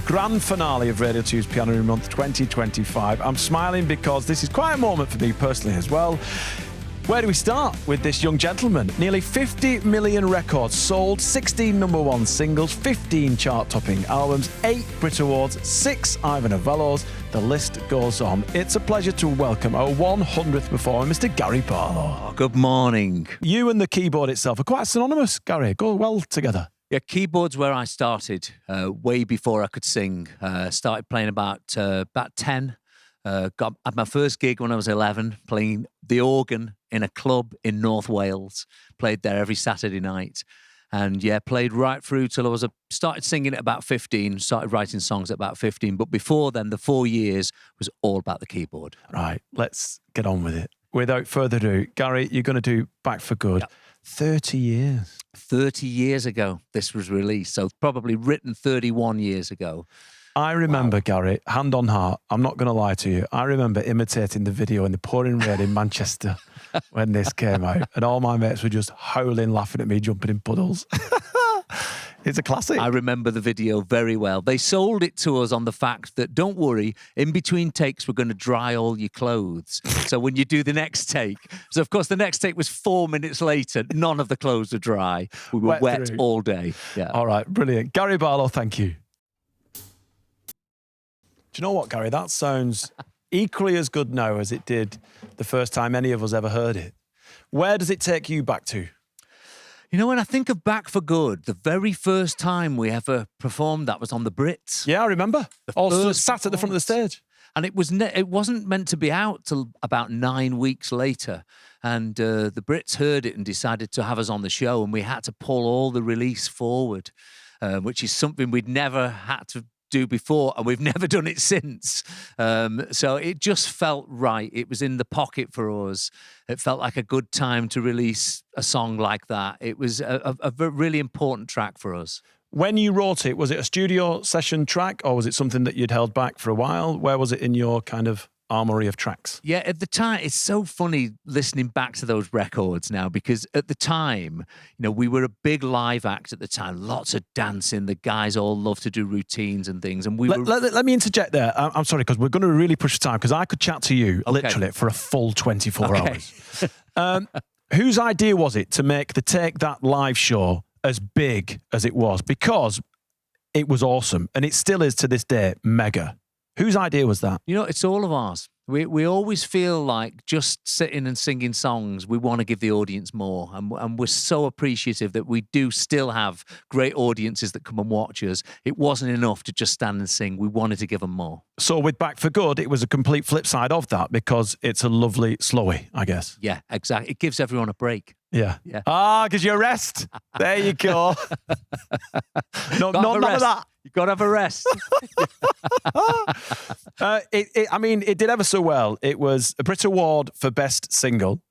grand finale of Radio 2's Piano Room Month 2025. I'm smiling because this is quite a moment for me personally as well. Where do we start with this young gentleman? Nearly 50 million records sold, 16 number one singles, 15 chart-topping albums, 8 Brit Awards, 6 Ivor Novellos. The list goes on. It's a pleasure to welcome our 100th performer, Mr. Gary Barlow. Oh, good morning. You and the keyboard itself are quite synonymous, Gary. Go well together. Yeah, keyboard's where I started, way before I could sing. Started playing about 10. Had my first gig when I was 11, playing the organ in a club in North Wales. Played there every Saturday night. And yeah, played right through till I started singing at about 15, started writing songs at about 15. But before then, the 4 years was all about the keyboard. Right, let's get on with it. Without further ado, Gary, you're going to do Back for Good. Yep. 30 years. 30 years ago, this was released. So probably written 31 years ago. I remember, Gary, hand on heart, I'm not going to lie to you, I remember imitating the video in the pouring rain in Manchester when this came out, and all my mates were just howling, laughing at me, jumping in puddles. It's a classic. I remember the video very well. They sold it to us on the fact that, don't worry, in between takes, we're going to dry all your clothes. So when you do the next take, so of course the next take was 4 minutes later, none of the clothes were dry. We were wet all day. Yeah. All right, brilliant. Gary Barlow, thank you. Do you know what, Gary? That sounds equally as good now as it did the first time any of us ever heard it. Where does it take you back to? You know, when I think of Back for Good, the very first time we ever performed that was on the Brits. Yeah, I remember. Also sat at the front of the stage. And it wasn't meant to be out till about 9 weeks later. And the Brits heard it and decided to have us on the show, and we had to pull all the release forward, which is something we'd never had to do before, and we've never done it since. So it just felt right. It was in the pocket for us. It felt like a good time to release a song like that. It was a really important track for us. When you wrote it, was it a studio session track, or was it something that you'd held back for a while? Where was it in your kind of armory of tracks? Yeah, at the time, it's so funny listening back to those records now, because at the time, you know, we were a big live act at the time, lots of dancing. The guys all love to do routines and things. And let me interject there. I'm sorry, because we're going to really push the time, because I could chat to you literally for a full 24 hours. Whose idea was it to make the Take That live show as big as it was? Because it was awesome, and it still is to this day mega. Whose idea was that? You know, it's all of ours. We always feel like just sitting and singing songs, we want to give the audience more. And we're so appreciative that we do still have great audiences that come and watch us. It wasn't enough to just stand and sing. We wanted to give them more. So with Back for Good, it was a complete flip side of that, because it's a lovely slowie, I guess. Yeah, exactly. It gives everyone a break. Yeah. Gives you a rest. There you go. None of that. You've got to have a rest. It did ever so well. It was a Brit Award for Best Single,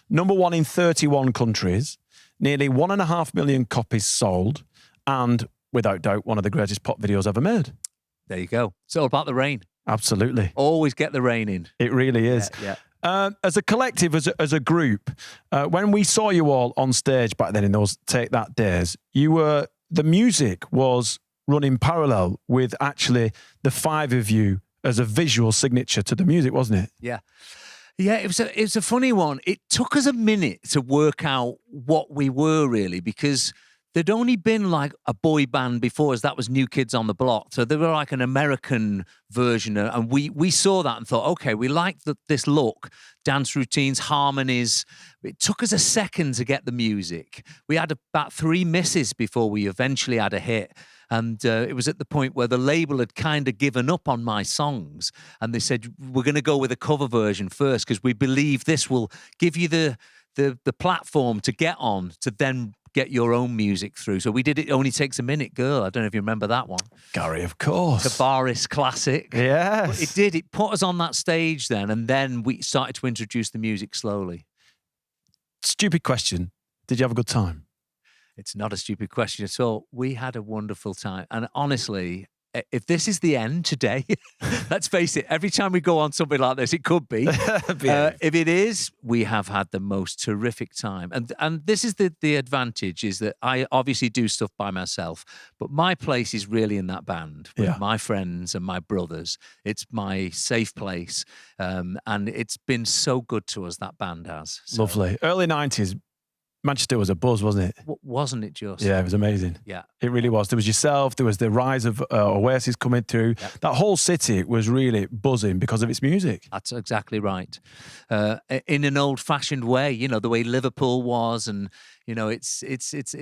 number one in 31 countries, nearly 1.5 million copies sold, and without doubt, one of the greatest pop videos ever made. There you go. It's all about the rain. Absolutely. Always get the rain in. It really is. Yeah. As a collective, as a group, when we saw you all on stage back then in those Take That days, the music was running parallel with actually the five of you as a visual signature to the music, wasn't it? Yeah. Yeah, it was a funny one. It took us a minute to work out what we were really, because there'd only been like a boy band before us. That was New Kids on the Block. So they were like an American version. And we saw that and thought, okay, we like this look, dance routines, harmonies. It took us a second to get the music. We had about 3 misses before we eventually had a hit. And it was at the point where the label had kind of given up on my songs. And they said, we're going to go with a cover version first, because we believe this will give you the platform to get on to then get your own music through. So we did It Only Takes a Minute, Girl. I don't know if you remember that one. Gary, of course. Tavares classic. Yes. But it did. It put us on that stage then, and then we started to introduce the music slowly. Stupid question. Did you have a good time? It's not a stupid question at all. We had a wonderful time. And honestly, if this is the end today, let's face it, every time we go on something like this, it could be. If it is, we have had the most terrific time. And this is the advantage, is that I obviously do stuff by myself, but my place is really in that band with my friends and my brothers. It's my safe place. And it's been so good to us, that band has. So, Lovely. Early 90s. Manchester was a buzz, wasn't it? Wasn't it just? Yeah, it was amazing. Yeah. It really was. There was yourself, there was the rise of Oasis coming through. Yep. That whole city was really buzzing because of its music. That's exactly right. In an old-fashioned way, you know, the way Liverpool was, and, you know, it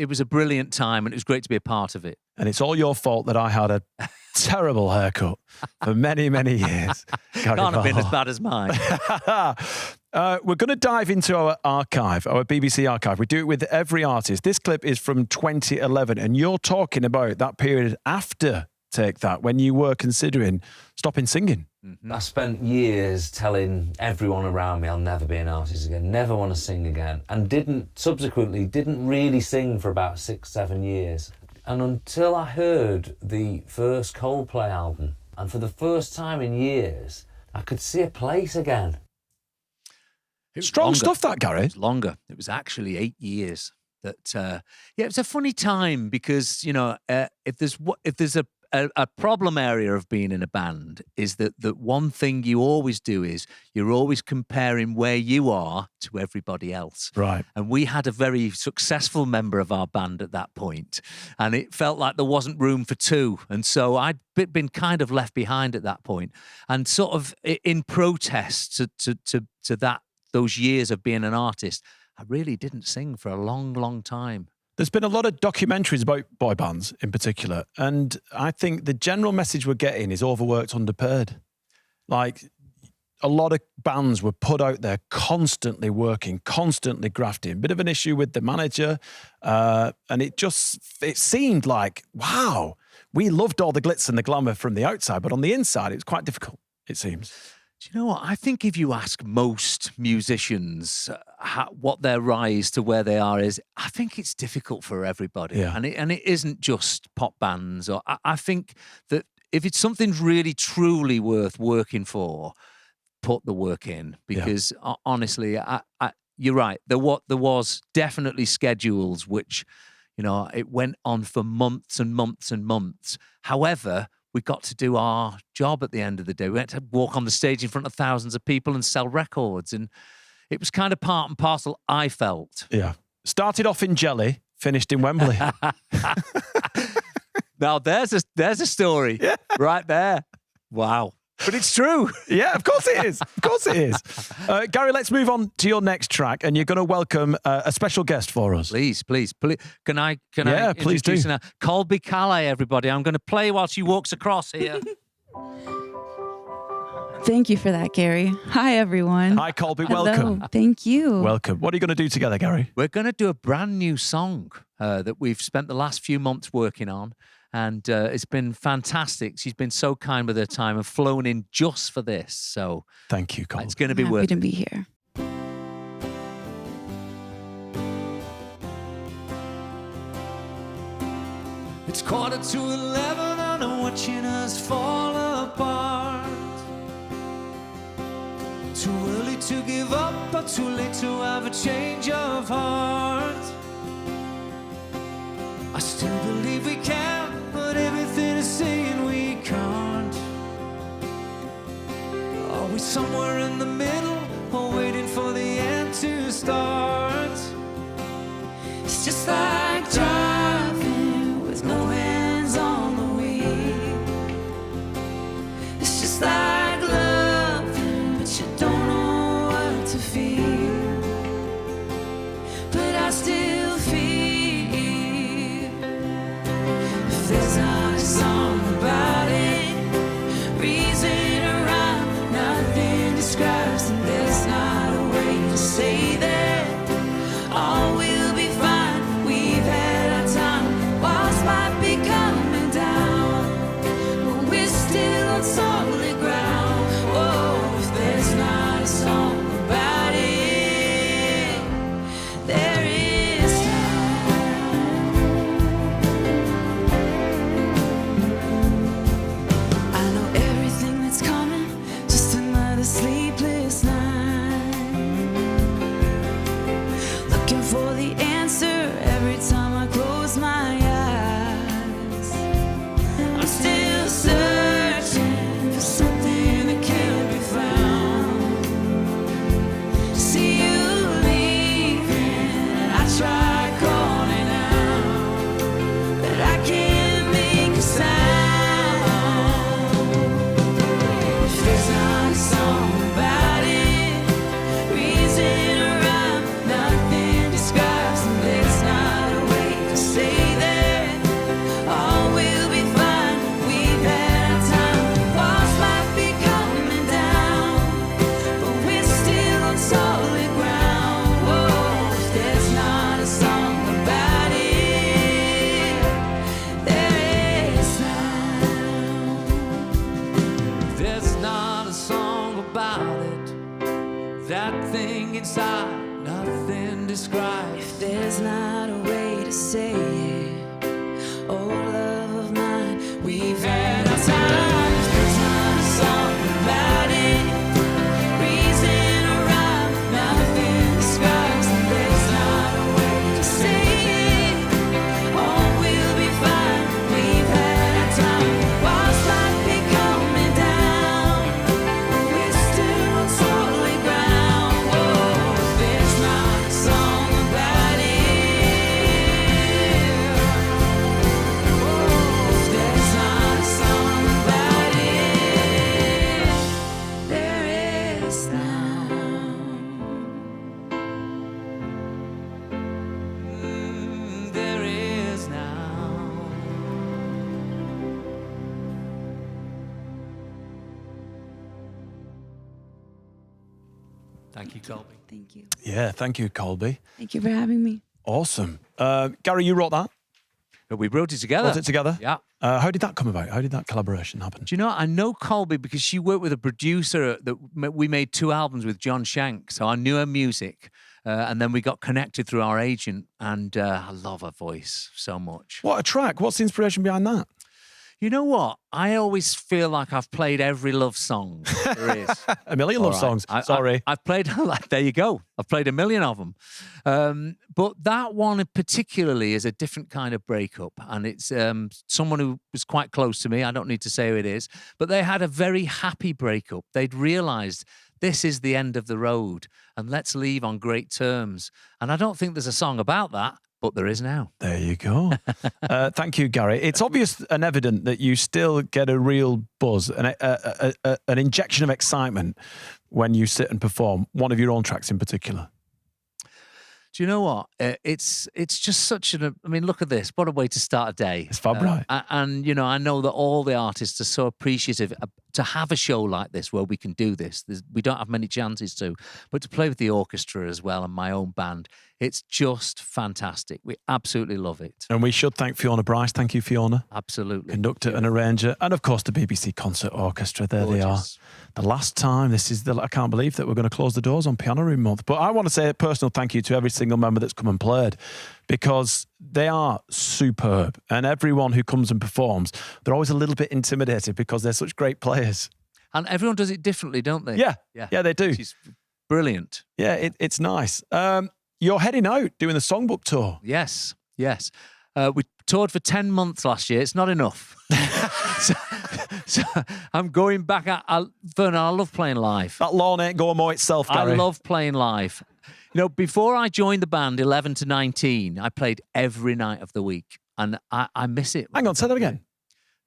was a brilliant time, and it was great to be a part of it. And it's all your fault that I had a terrible haircut for many, many years. Can't have been as bad as mine. We're going to dive into our archive, our BBC archive. We do it with every artist. This clip is from 2011, and you're talking about that period after Take That, when you were considering stopping singing. Mm-hmm. I spent years telling everyone around me I'll never be an artist again, never want to sing again, and didn't really sing for about 6-7 years. And until I heard the first Coldplay album, and for the first time in years, I could see a place again. Strong stuff, that, Gary. It was longer. It was actually 8 years. That it was a funny time because, you know, if there's a problem area of being in a band, is that one thing you always do is you're always comparing where you are to everybody else. Right. And we had a very successful member of our band at that point, and it felt like there wasn't room for two. And so I'd been kind of left behind at that point, and sort of in protest to those years of being an artist, I really didn't sing for a long, long time. There's been a lot of documentaries about boy bands in particular, and I think the general message we're getting is overworked, underpaid. Like, a lot of bands were put out there constantly working, constantly grafting. Bit of an issue with the manager, and it seemed like, wow, we loved all the glitz and the glamour from the outside, but on the inside, it was quite difficult, it seems. Do you know what? I think if you ask most musicians what their rise to where they are is, I think it's difficult for everybody. Yeah. And it isn't just pop bands. Or I think that if it's something really, truly worth working for, put the work in. Because honestly, you're right. There was definitely schedules which, you know, it went on for months and months and months. However, we got to do our job at the end of the day. We had to walk on the stage in front of thousands of people and sell records. And it was kind of part and parcel, I felt. Yeah. Started off in Jelly, finished in Wembley. Now, there's a story right there. Wow. But it's true. Yeah, of course it is. Of course it is. Gary, let's move on to your next track, and you're going to welcome a special guest for us. Please. Can I please do. Now? Colby Calais, everybody. I'm going to play while she walks across here. Thank you for that, Gary. Hi, everyone. Hi, Colby. Hello. Welcome. Thank you. Welcome. What are you going to do together, Gary? We're going to do a brand new song that we've spent the last few months working on. And it's been fantastic. She's been so kind with her time and flown in just for this. So thank you, Colby. It's going to be I'm worth it. happy to be here. It's 11:15 and I'm watching us fall apart. Too early to give up, but too late to have a change of heart. I still believe we can, but everything is saying we can't. Are we somewhere in the middle, or waiting for the end to start? It's just like driving with no hands on the wheel. It's just like loving, but you don't know what to feel. But I still feel. There's not a song about it, reason around, nothing describes, and there's not a way to say that all will be fine. We inside, nothing described. If there's not a way to say it, oh love of mine, we've had our time. If there's not a song about it, reason or rhyme, nothing describes. And there's not a way to say it, oh we'll be fine. We've had our time. Whilst life be coming down, we're still on solid ground. Whoa, if there's not a song about it, if there's not a song about it, there is now. There is now. Thank you, Colby. Thank you. Yeah, thank you, Colby. Thank you for having me. Awesome. Gary, you wrote that? We wrote it together. Wrote it together? Yeah. How did that come about? How did that collaboration happen? Do you know, I know Colby because she worked with a producer that we made 2 albums with, John Shank. So I knew her music. And then we got connected through our agent. And I love her voice so much. What a track. What's the inspiration behind that? You know what? I always feel like I've played every love song there is. A million love songs. Sorry. I've played, there you go. I've played a million of them. But that one particularly is a different kind of breakup. And it's someone who was quite close to me. I don't need to say who it is. But they had a very happy breakup. They'd realised this is the end of the road and let's leave on great terms. And I don't think there's a song about that. But there is now. There you go. Thank you, Gary. It's obvious and evident that you still get a real buzz, an injection of excitement when you sit and perform one of your own tracks in particular. Do you know what? It's just such an. I mean, look at this. What a way to start a day. It's fab, right? And you know, I know that all the artists are so appreciative to have a show like this where we can do this. We don't have many chances to, but to play with the orchestra as well and my own band, it's just fantastic. We absolutely love it. And we should thank Fiona Bryce. Thank you, Fiona. Absolutely. Conductor and arranger. And of course, the BBC Concert Orchestra. There they are. The last time. I can't believe that we're going to close the doors on Piano Room Month. But I want to say a personal thank you to every single member that's come and played, because they are superb. And everyone who comes and performs, they're always a little bit intimidated because they're such great players. And everyone does it differently, don't they? Yeah, they do. She's brilliant. Yeah, it's nice. You're heading out doing the songbook tour. Yes. We toured for 10 months last year. It's not enough. so I'm going back. Vernon, I love playing live. That lawn ain't going more itself, Gary. I love playing live. You know, before I joined the band, 11 to 19, I played every night of the week. And I miss it. Hang on, say that again.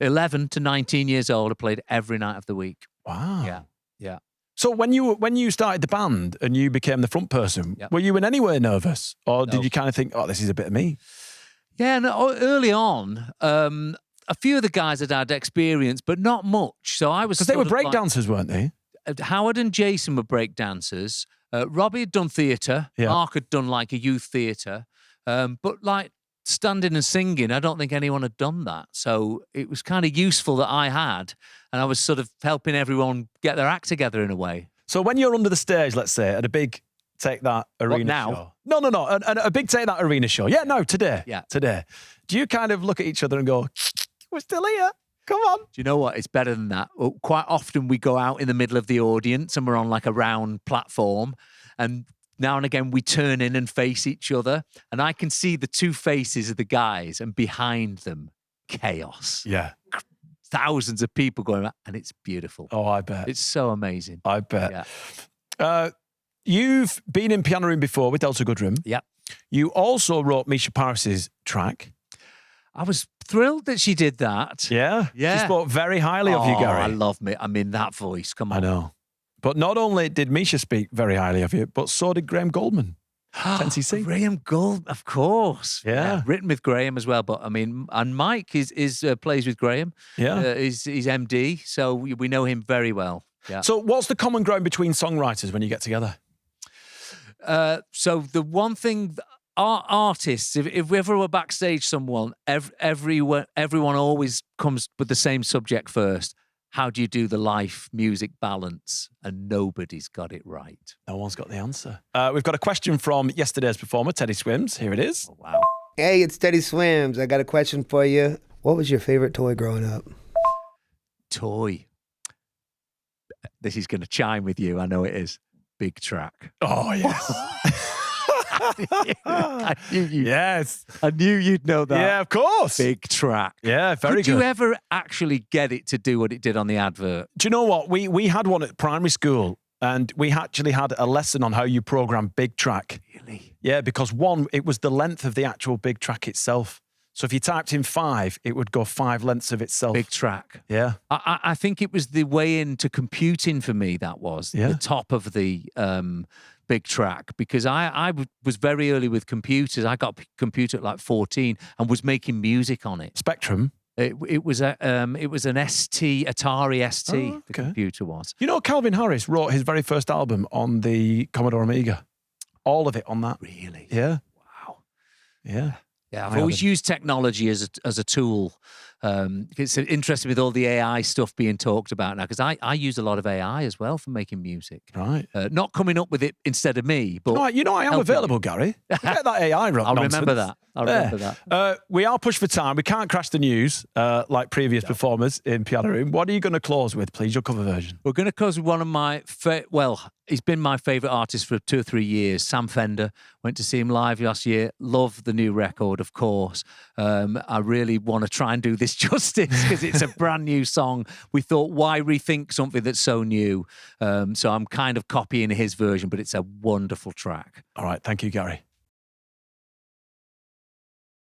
11 to 19 years old, I played every night of the week. Wow. Yeah. So when you started the band and you became the front person, were you in any way nervous? Or did you kind of think, oh, this is a bit of me? Yeah, no, early on, a few of the guys had experience, but not much. So I was... Because they were break dancers, weren't they? Howard and Jason were break dancers. Robbie had done theatre. Yeah. Mark had done like a youth theatre. But like standing and singing, I don't think anyone had done that. So it was kind of useful that I had. And I was sort of helping everyone get their act together in a way. So when you're under the stage, let's say, at a big Take That arena show. No. A big Take That arena show. Yeah, no, today. Yeah. Today. Do you kind of look at each other and go, we're still here? Come on. Do you know what? It's better than that. Well, quite often we go out in the middle of the audience and we're on like a round platform, and now and again we turn in and face each other, and I can see the two faces of the guys, and behind them, chaos. Yeah. Thousands of people going around, and it's beautiful. Oh, I bet. It's so amazing. I bet. Yeah. You've been in Piano Room before with Delta Goodrem. Yeah. You also wrote Misha Paris's track. I was thrilled that she did that. Yeah? Yeah. She spoke very highly of you, Gary. I love me. I mean, that voice. Come on. I know. But not only did Misha speak very highly of you, but so did Graham Goldman. 10cc. Graham Gold, of course. Yeah. Written with Graham as well. But I mean, and Mike is plays with Graham. Yeah. He's MD, so we know him very well. Yeah. So what's the common ground between songwriters when you get together? So the one thing, our artists, if we ever were backstage someone, everyone always comes with the same subject first. how do you do the life music balance? And nobody's got it right. No one's got the answer. We've got a question from yesterday's performer, Teddy Swims. Here it is. Oh, wow. Hey, it's Teddy Swims. I got a question for you. What was your favorite toy growing up? Toy. This is going to chime with you. I know it is. Big Track. Oh, yes. Yes. I knew you'd know that. Yeah, of course. Big Track. Yeah, very Could good. you ever actually get it to do what it did on the advert? Do you know what? We had one at primary school, and we actually had a lesson on how you program Big Track. Really? Yeah, because one, it was the length of the actual Big Track itself. So if you typed in 5, it would go 5 lengths of itself. Big Track. Yeah. I think it was the way into computing for me, that was. Yeah. The top of the Big Track, because I was very early with computers. I got a computer at like 14 and was making music on it. Spectrum. It was an ST, Atari ST, Oh, okay. the computer was. You know, Calvin Harris wrote his very first album on the Commodore Amiga. All of it on that. Really? Yeah. Wow. Yeah. Yeah, I've I always haven't. used technology as a tool. It's interesting with all the AI stuff being talked about now, because I use a lot of AI as well for making music. Right. Not coming up with it instead of me, but No, I am helping available, Gary. Get that AI I'll nonsense. remember that. I'll remember that. We are pushed for time. We can't crash the news like previous performers in Piano Room. What are you going to close with, please? Your cover version. We're going to close with one of my he's been my favourite artist for 2 or 3 years. Sam Fender. Went to see him live last year. Love the new record, of course. I really want to try and do this justice because it's a brand new song. We thought, why rethink something that's so new? So I'm kind of copying his version, but it's a wonderful track. All right. Thank you, Gary.